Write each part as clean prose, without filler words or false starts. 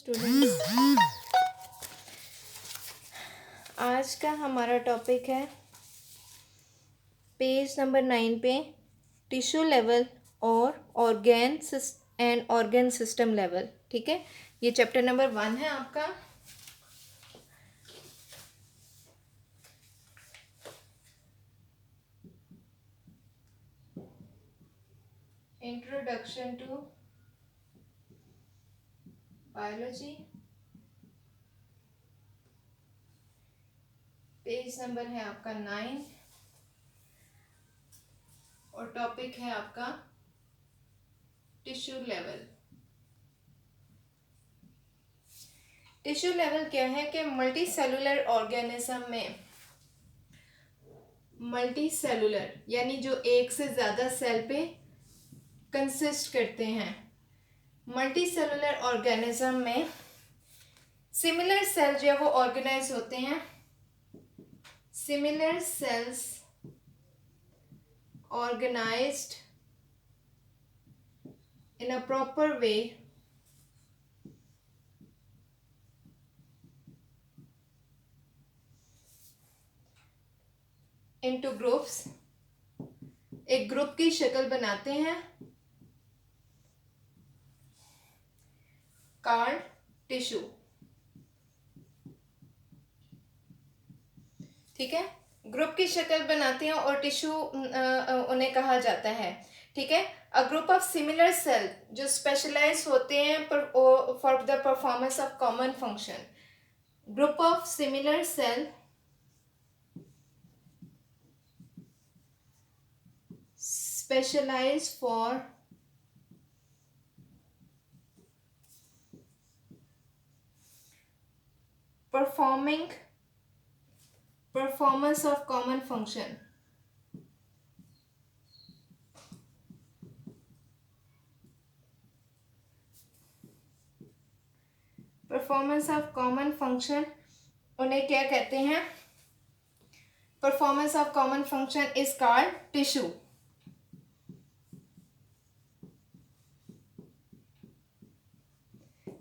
Students, आज का हमारा टॉपिक है पेज नंबर 9 पे टिश्यू लेवल और ऑर्गन सिस्टम लेवल। ठीक है, ये चैप्टर नंबर 1 है आपका। Introduction to biology, page number है आपका 9 और टॉपिक है आपका टिश्यू लेवल। टिश्यू लेवल क्या है कि मल्टी सेलुलर ऑर्गेनिज्म में मल्टी सेलुलर यानी जो एक से ज़्यादा सेल पे कंसिस्ट करते हैं। मल्टी सेलुलर ऑर्गेनिज्म में सिमिलर सेल जो है वो ऑर्गेनाइज होते हैं। Similar cells organized in a proper way into groups, एक ग्रुप की शक्ल बनाते हैं, कॉल्ड टिश्यू। ठीक है, ग्रुप की शक्ल बनाते हैं और टिश्यू उन्हें कहा जाता है। ठीक है, a group of similar cell जो स्पेशलाइज होते हैं for the performance of common function. Group of similar cell specialized for performance of common function। Performance of common function उन्हें क्या कहते हैं? Performance of common function is called tissue.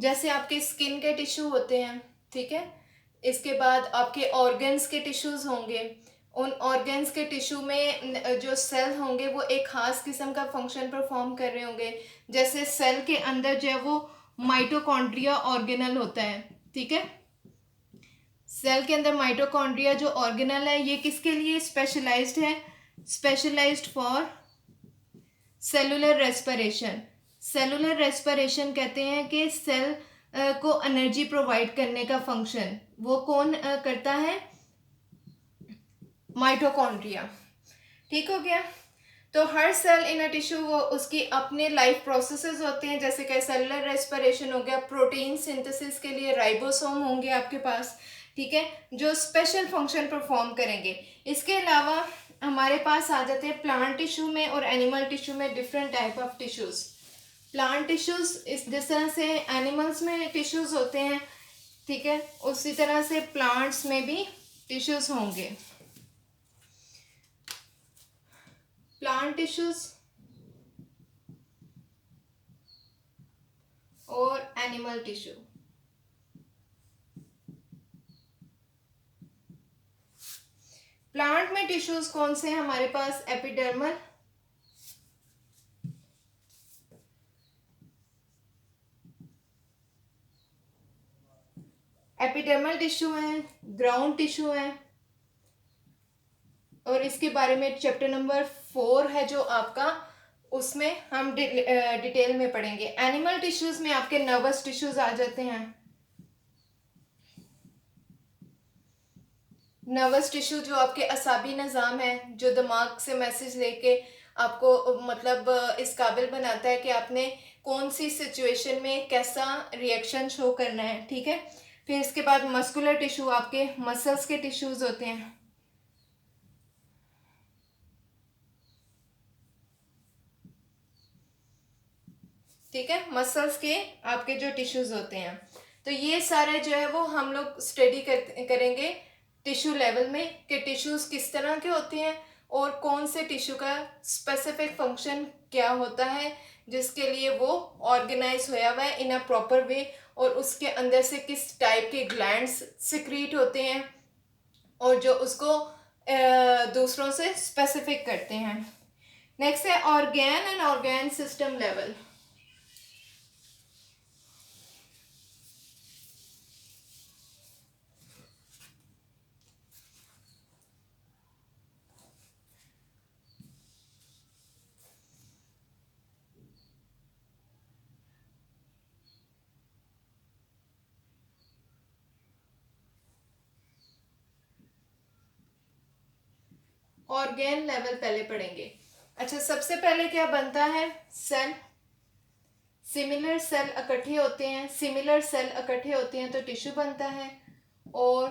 जैसे आपके skin के टिश्यू होते हैं, ठीक है, इसके बाद आपके ऑर्गन्स के टिश्यूज होंगे। उन ऑर्गन्स के टिश्यू में जो सेल होंगे वो एक खास किस्म का फंक्शन परफॉर्म कर रहे होंगे। जैसे सेल के अंदर जो है वो माइटोकॉन्ड्रिया ऑर्गेनल होता है। ठीक है, सेल के अंदर माइटोकॉन्ड्रिया जो ऑर्गेनल है ये किसके लिए स्पेशलाइज्ड है? Specialized for cellular respiration. Cellular respiration कहते हैं कि सेल को एनर्जी प्रोवाइड करने का फंक्शन वो कौन करता है? माइटोकॉन्ड्रिया। ठीक हो गया। तो हर सेल इन अ टिश्यू वो उसकी अपने लाइफ प्रोसेसेस होते हैं। जैसे कि सेलुलर रेस्पिरेशन हो गया, प्रोटीन सिंथेसिस के लिए राइबोसोम होंगे आपके पास, ठीक है, जो स्पेशल फंक्शन परफॉर्म करेंगे। इसके अलावा हमारे पास आ जाते हैं प्लांट टिश्यू में और एनिमल टिश्यू में different type of tissues. Plant tissues इस जिस तरह से एनिमल्स में टिश्यूज होते हैं, ठीक है, उसी तरह से प्लांट्स में भी टिश्यूज होंगे। प्लांट टिश्यूज और एनिमल टिश्यू। प्लांट में टिश्यूज कौन से हैं हमारे पास? एपिडर्मल, एपिडर्मल टिश्यू है, ग्राउंड टिश्यू है, और इसके बारे में चैप्टर नंबर 4 है जो आपका, उसमें हम डिटेल में पढ़ेंगे। एनिमल टिश्यूज में आपके नर्वस टिश्यूज आ जाते हैं। नर्वस टिश्यू जो आपके असाबी निज़ाम है, जो दिमाग से मैसेज लेके आपको मतलब इस काबिल बनाता है कि आपने कौन सी सिचुएशन में कैसा रिएक्शन शो करना है। ठीक है, फिर इसके बाद मस्कुलर टिश्यू आपके मसल्स के टिश्यूज होते हैं। ठीक है, मसल्स के आपके जो टिश्यूज होते हैं। तो ये सारे जो है वो हम लोग स्टडी करेंगे टिश्यू लेवल में कि टिश्यूज किस तरह के होते हैं और कौन से टिश्यू का स्पेसिफिक फंक्शन क्या होता है जिसके लिए वो ऑर्गेनाइज होया हुआ है इन अ प्रॉपर वे और उसके अंदर से किस टाइप के ग्लैंड्स सिक्रीट होते हैं और जो उसको दूसरों से स्पेसिफिक करते हैं। नेक्स्ट है organ and organ system level. Organ level पहले पढ़ेंगे। अच्छा, सबसे पहले क्या बनता है? सेल। सिमिलर सेल इकट्ठे होते हैं, सिमिलर सेल इकट्ठे होते हैं तो टिश्यू बनता है। और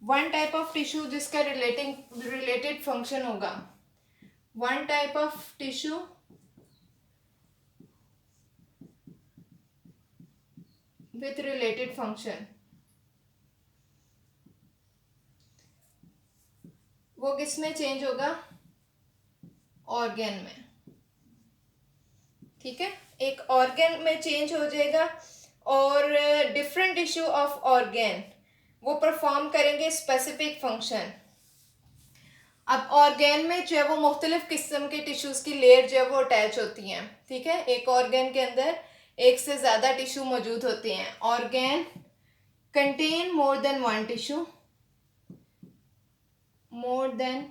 वन टाइप ऑफ टिश्यू जिसका रिलेटेड फंक्शन होगा, one type of tissue with related function, वो किस में चेंज होगा? ऑर्गेन में। ठीक है, एक ऑर्गेन में चेंज हो जाएगा और डिफरेंट टिश्यू ऑफ ऑर्गेन वो परफॉर्म करेंगे स्पेसिफिक फंक्शन। अब ऑर्गेन में जो है वो मुख्तलिफ किस्म के टिश्यूज़ की लेयर जो है वो अटैच होती हैं। ठीक है, एक ऑर्गेन के अंदर एक से ज़्यादा टिश्यू मौजूद होते हैं। Organ contain more than one tissue, मोर देन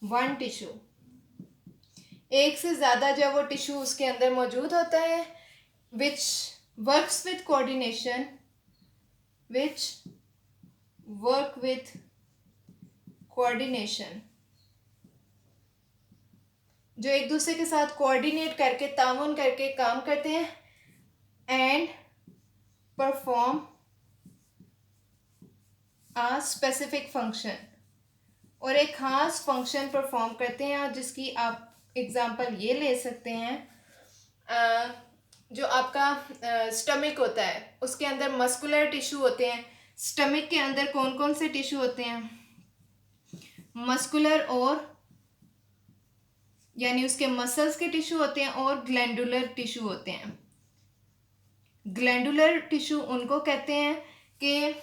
वन टिश्यू, एक से ज़्यादा जो है वो टिश्यू उसके अंदर मौजूद होता है। Which works with coordination, which work with coordination, जो एक दूसरे के साथ कोऑर्डिनेट करके तामुन करके काम करते हैं। And perform a specific function, और एक खास फंक्शन परफॉर्म करते हैं। और जिसकी आप एग्जांपल ये ले सकते हैं, जो आपका स्टमक होता है उसके अंदर मस्कुलर टिश्यू होते हैं। स्टमक के अंदर कौन कौन से टिश्यू होते हैं? मस्कुलर, और यानी उसके मसल्स के टिश्यू होते हैं, और ग्लैंडुलर टिश्यू होते हैं। ग्लैंडुलर टिश्यू उनको कहते हैं कि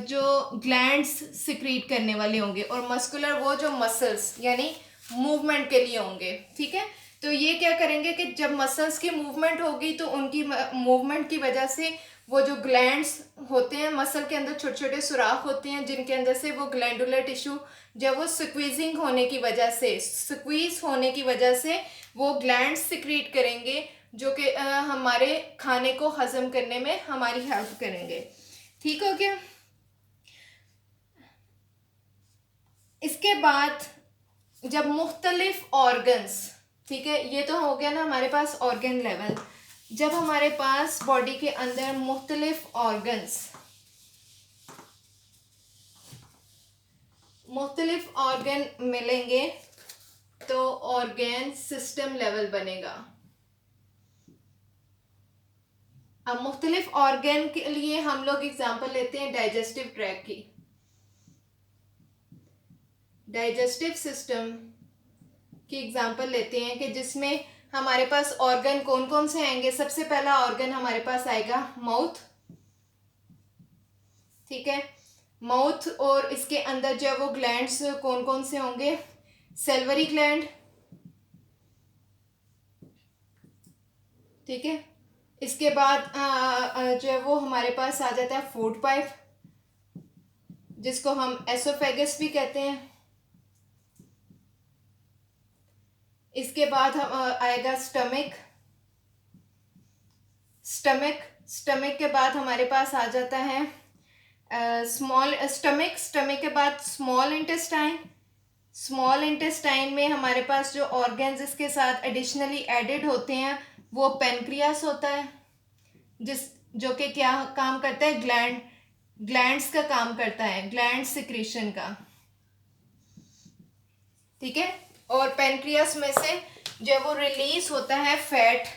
जो ग्लैंड्स सिक्रीट करने वाले होंगे, और मस्कुलर वो जो मसल्स यानी मूवमेंट के लिए होंगे। ठीक है, तो ये क्या करेंगे कि जब मसल्स की मूवमेंट होगी तो उनकी मूवमेंट की वजह से वो जो ग्लैंड्स होते हैं मसल के अंदर छोटे छोटे सुराख होते हैं जिनके अंदर से वो ग्लैंडुलर टिश्यू जब वो स्क्वीजिंग होने की वजह से, स्क्वीज होने की वजह से वो ग्लैंड्स सिक्रीट करेंगे जो कि हमारे खाने को हजम करने में हमारी हेल्प करेंगे। ठीक हो गया। इसके बाद जब मुख्तलिफ ऑर्गन्स, ठीक है, ये तो हो गया ना हमारे पास ऑर्गन लेवल। जब हमारे पास बॉडी के अंदर मुख्तलिफ ऑर्गन मिलेंगे तो ऑर्गन सिस्टम लेवल बनेगा। अब मुख्तलिफ ऑर्गन के लिए हम लोग एग्जांपल लेते हैं डाइजेस्टिव ट्रैक्ट की। डाइजेस्टिव सिस्टम की एग्जांपल लेते हैं कि जिसमें हमारे पास ऑर्गन कौन कौन से आएंगे। सबसे पहला ऑर्गन हमारे पास आएगा माउथ। ठीक है, माउथ, और इसके अंदर जो है वो ग्लैंड्स कौन कौन से होंगे? Salivary gland. ठीक है, इसके बाद जो है वो हमारे पास आ जाता है फूड पाइप, जिसको हम एसोफेगस भी कहते हैं। इसके बाद हम आएगा स्टमक। स्टमक के बाद हमारे पास आ जाता है स्टमक के बाद स्मॉल इंटेस्टाइन। स्मॉल इंटेस्टाइन में हमारे पास जो ऑर्गन्स इसके साथ एडिशनली एडेड होते हैं वो पेनक्रियास होता है, जो कि क्या काम करता है? ग्लैंड्स का काम करता है, ग्लैंड सिक्रीशन का। ठीक है, और पेनक्रियास में से जो वो रिलीज होता है फैट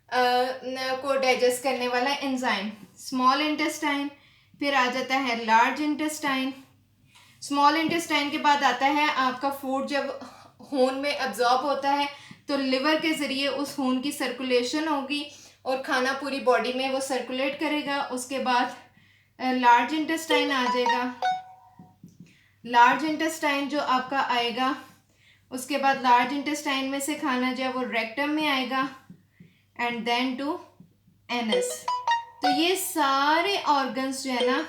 को डाइजेस्ट करने वाला एंजाइम। स्मॉल इंटेस्टाइन, फिर आ जाता है लार्ज इंटेस्टाइन। स्मॉल इंटेस्टाइन के बाद आता है आपका फूड। जब खून में अब्जॉर्ब होता है तो लिवर के ज़रिए उस खून की सर्कुलेशन होगी और खाना पूरी बॉडी में वो सर्कुलेट करेगा। उसके बाद लार्ज इंटेस्टाइन आ जाएगा। लार्ज इंटेस्टाइन जो आपका आएगा, उसके बाद लार्ज इंटेस्टाइन में से खाना जो है वो रेक्टम में आएगा एंड देन टू एनस। तो ये सारे ऑर्गन्स जो है ना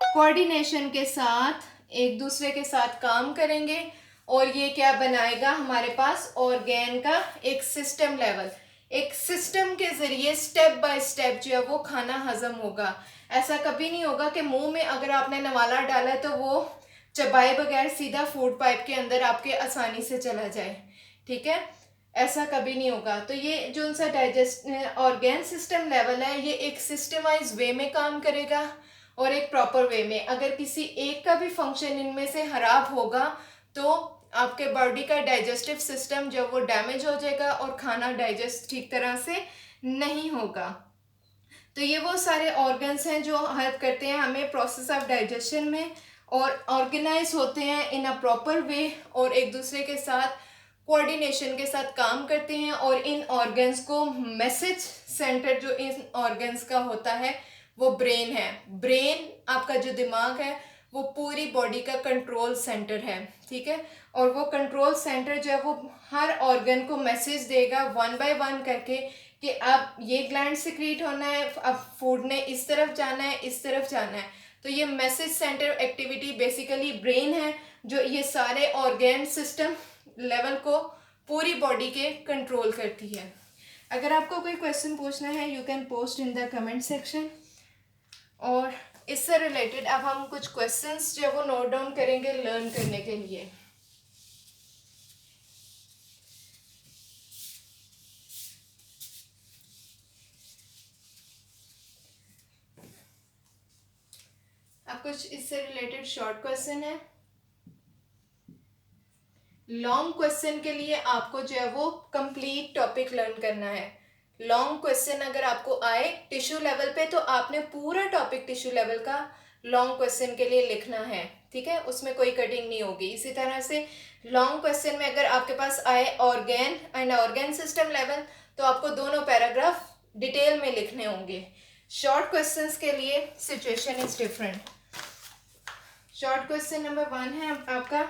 कोऑर्डिनेशन के साथ एक दूसरे के साथ काम करेंगे और ये क्या बनाएगा हमारे पास ऑर्गेन का एक सिस्टम लेवल। एक सिस्टम के जरिए स्टेप बाय स्टेप जो है वो खाना हजम होगा। ऐसा कभी नहीं होगा कि मुंह में अगर आपने नवाला डाला है तो वो चबाए बगैर सीधा फूड पाइप के अंदर आपके आसानी से चला जाए, ठीक है, ऐसा कभी नहीं होगा। तो ये जो उनका डाइजेस्ट ऑर्गेन सिस्टम लेवल है ये एक सिस्टमाइज वे में काम करेगा और एक प्रॉपर वे में। अगर किसी एक का भी फंक्शन इनमें से खराब होगा तो आपके बॉडी का डाइजेस्टिव सिस्टम जो वो डैमेज हो जाएगा और खाना डाइजेस्ट ठीक तरह से नहीं होगा। तो ये वो सारे ऑर्गन्स हैं जो हेल्प करते हैं हमें प्रोसेस ऑफ डाइजेशन में और ऑर्गेनाइज होते हैं इन अ प्रॉपर वे और एक दूसरे के साथ कोऑर्डिनेशन के साथ काम करते हैं। और इन ऑर्गन्स को मैसेज सेंटर जो इन ऑर्गन्स का होता है वो ब्रेन है। ब्रेन आपका जो दिमाग है वो पूरी बॉडी का कंट्रोल सेंटर है, ठीक है। और वो कंट्रोल सेंटर जो है वो हर ऑर्गन को मैसेज देगा वन बाय वन करके कि अब ये ग्लैंड सिक्रीट होना है, अब फूड ने इस तरफ जाना है, इस तरफ जाना है। तो ये message centre activity basically brain है जो ये सारे ऑर्गन सिस्टम लेवल को पूरी बॉडी के कंट्रोल करती है। अगर आपको कोई क्वेश्चन पूछना है you can post in the comment section. और इससे रिलेटेड अब हम कुछ क्वेश्चंस जो वो नोट डाउन करेंगे लर्न करने के लिए। अब कुछ इससे रिलेटेड शॉर्ट क्वेश्चन है। लॉन्ग क्वेश्चन के लिए आपको जो है वो कंप्लीट टॉपिक लर्न करना है। लॉन्ग क्वेश्चन अगर आपको आए टिश्यू लेवल पे तो आपने पूरा टॉपिक टिश्यू लेवल का लॉन्ग क्वेश्चन के लिए लिखना है, ठीक है, उसमें कोई कटिंग नहीं होगी। इसी तरह से लॉन्ग क्वेश्चन में अगर आपके पास आए organ and organ system level तो आपको दोनों पैराग्राफ डिटेल में लिखने होंगे। शॉर्ट क्वेश्चंस के लिए situation is different. Short question number 1 है आपका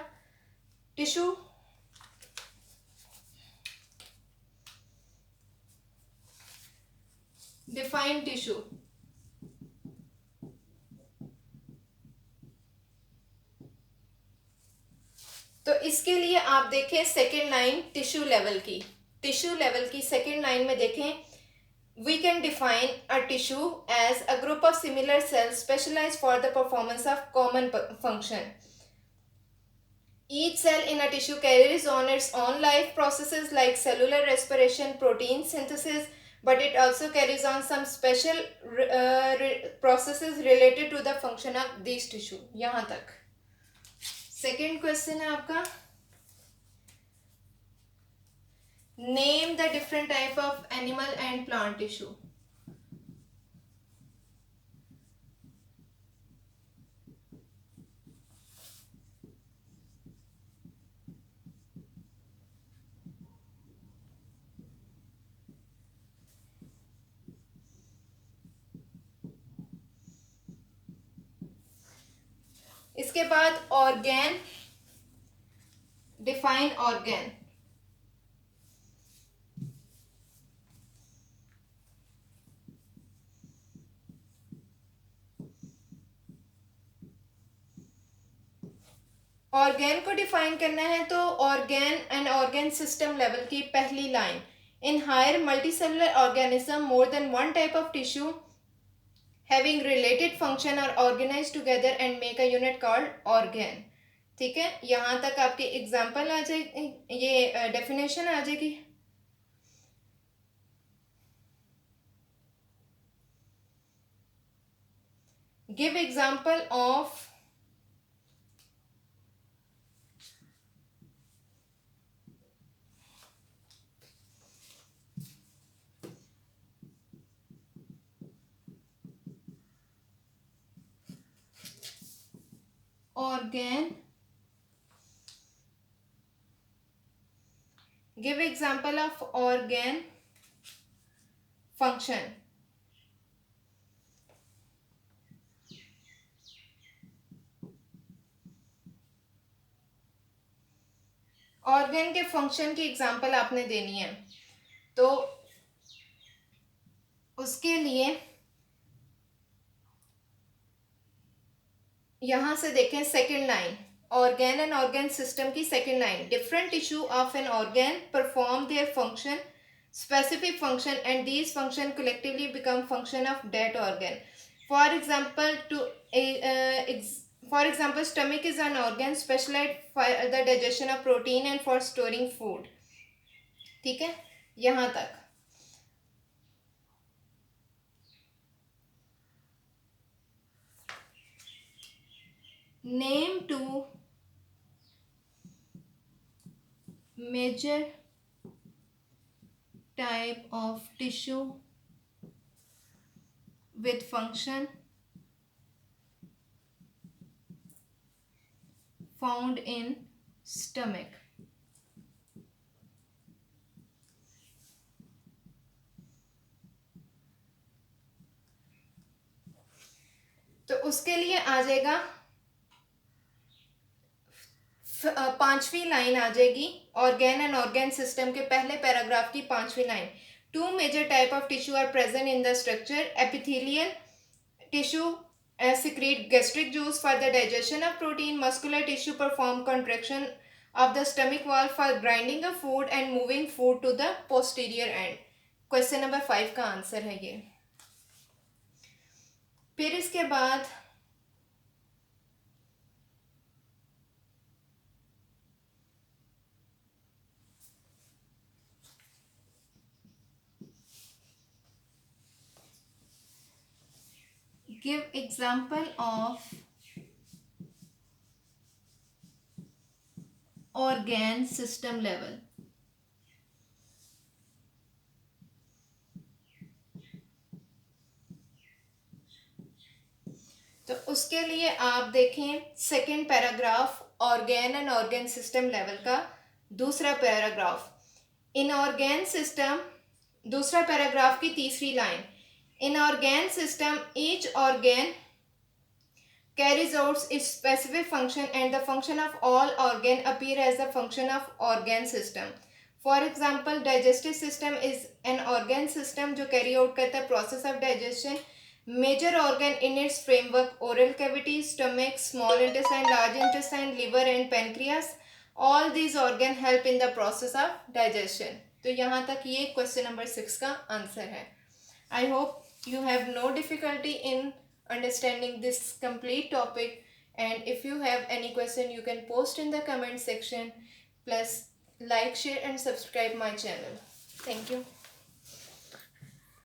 टिश्यू डिफाइन टिश्यू। तो इसके लिए आप देखें सेकेंड लाइन टिश्यू लेवल की। टिश्यू लेवल की सेकेंड लाइन में देखें we can define a tissue as a group of similar cells specialized for the performance of common function. Each cell in a tissue carries on its own life processes like cellular respiration, protein synthesis, but it also carries on some special processes related to the function of these tissue. यहाँ तक second question है आपका name the different type of animal and plant tissue. इसके बाद organ define organ. Organ को define करना है तो organ and organ system level की पहली line in higher multicellular organism more than one type of tissue having related function और organise together and make a unit called organ. ठीक है, यहाँ तक आपकी एग्जाम्पल आ जाएगी, ये डेफिनेशन आ जाएगी। Give example of organ give example of organ function. Organ के फंक्शन की एग्जाम्पल आपने देनी है. तो उसके लिए यहां से देखें second line, organ and organ system की second line. Different tissue of an organ perform their function, specific function, and these function collectively become function of that organ. For example, for example, stomach is an organ specialized for the digestion of protein and for storing food. ठीक है, यहाँ तक. Name two major type of tissue with function found in stomach. तो उसके लिए आ जाएगा पांचवी line आ जाएगी ऑर्गन एंड ऑर्गन सिस्टम के पहले पैराग्राफ की पांचवी line. Two major type of tissue are present in the structure. Epithelial tissue secrete gastric juice for the digestion of protein. Muscular tissue perform contraction of the stomach wall for grinding of food and moving food to the posterior end. Question number 5 का answer है ये. फिर इसके बाद give example of organ system level. तो उसके लिए आप देखें second paragraph organ and organ system level का दूसरा पैराग्राफ. इन ऑर्गन सिस्टम, दूसरा पैराग्राफ की तीसरी line. In organ system, each organ carries out its specific function and the function of all organ appear as the function of organ system. For example, digestive system is an organ system जो carry out करता है process of digestion. Major organ in its framework, oral cavity, stomach, small intestine, large intestine, liver and pancreas. All these organ help in the process of digestion. तो यहाँ तक ये question number 6 का answer है. I hope you have no difficulty in understanding this complete topic, and if you have any question you can post in the comment section. Plus like, share and subscribe my channel. Thank you.